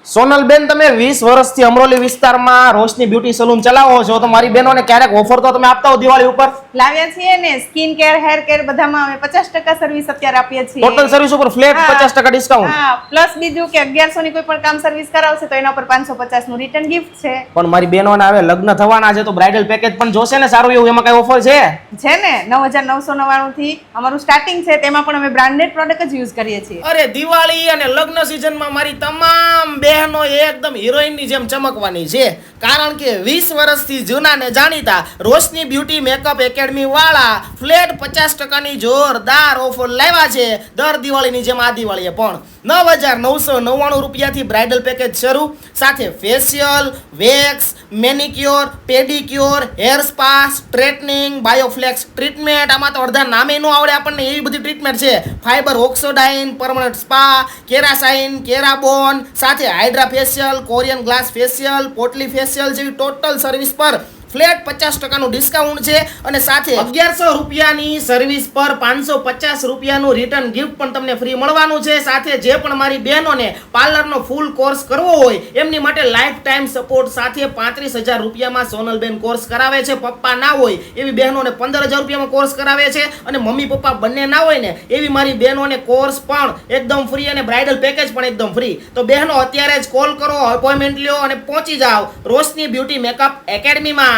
સોનલબેન, તમે 20 વર્ષથી અમરોલી વિસ્તારમાં રોશની બ્યુટી સલૂન ચલાવો છો, તો મારી બહેનોને ક્યારેક ઓફર તો તમે આપતા હો દિવાળી ઉપર? લાવ્યા છીએ ને, સ્કિન કેર, હેર કેર બધામાં અમે 50% સર્વિસ અત્યારે આપીએ છીએ. ટોટલ સર્વિસ ઉપર ફ્લેટ 50% ડિસ્કાઉન્ટ. હા, પ્લસ બીજું કે 1100 ની કોઈ પણ કામ સર્વિસ કરાવશે તો એના પર 550 નું રિટર્ન ગિફ્ટ છે. પણ મારી બહેનોને હવે લગ્ન થવાના છે તો બ્રાઇડલ પેકેજ પણ જોશે ને સારું એવું, એમાં કઈ ઓફર છે? છે ને, 9999 થી અમારું સ્ટાર્ટિંગ છે, તેમાં પણ અમે બ્રાન્ડેડ પ્રોડક્ટ જ યુઝ કરીએ છીએ. અરે, દિવાળી અને લગ્ન સિઝનમાં મારી તમામ બહેનો એકદમ હિરોઈનની જેમ ચમકવાની છે, કારણ કે 20 વર્ષથી જૂના ને જાણીતા રોશની બ્યુટી મેકઅપ એકેડમી વાળા ફ્લેટ 50% ની જોરદાર ઓફર લાવ્યા છે. દર દિવાળીની જેમ આ દિવાળીએ પણ 9999 રૂપિયાથી બ્રાઇડલ પેકેજ શરૂ, સાથે facial, wax, manicure, pedicure, hair spa, straightening, bioflex treatment, આમાં તો અડધા નામે નો આવડે આપણને એવી બધી ટ્રીટમેન્ટ છે. ફાઈબર ઓક્સોડાઇન, પરમનન્ટ સ્પા, કેરાસાઇન, કેરાબોન, સાથે Hydra facial, Korean glass facial, પોટલી ફેશિયલ જેવી ટોટલ સર્વિસ પર ફ્લેટ 50% નું ડિસ્કાઉન્ટ છે, અને સાથે 1100 રૂપિયાની સર્વિસ પર 550 રૂપિયાનું રિટર્ન ગિફ્ટ પણ તમને ફ્રી મળવાનું છે. સાથે જે પણ મારી બહેનોને પાર્લરનો ફૂલ કોર્સ કરવો હોય એમની માટે લાઈફ ટાઈમ સપોર્ટ સાથે 35,000 રૂપિયામાં સોનલબેન કોર્સ કરાવે છે. પપ્પા ના હોય એવી બહેનોને 15,000 રૂપિયામાં કોર્સ કરાવે છે, અને મમ્મી પપ્પા બંને ના હોય ને એવી મારી બહેનોને કોર્સ પણ એકદમ ફ્રી અને બ્રાઇડલ પેકેજ પણ એકદમ ફ્રી. તો બહેનો અત્યારે જ કોલ કરો, અપોઇન્ટમેન્ટ લ્યો અને પહોંચી જાઓ રોશની બ્યુટી મેકઅપ એકેડમીમાં.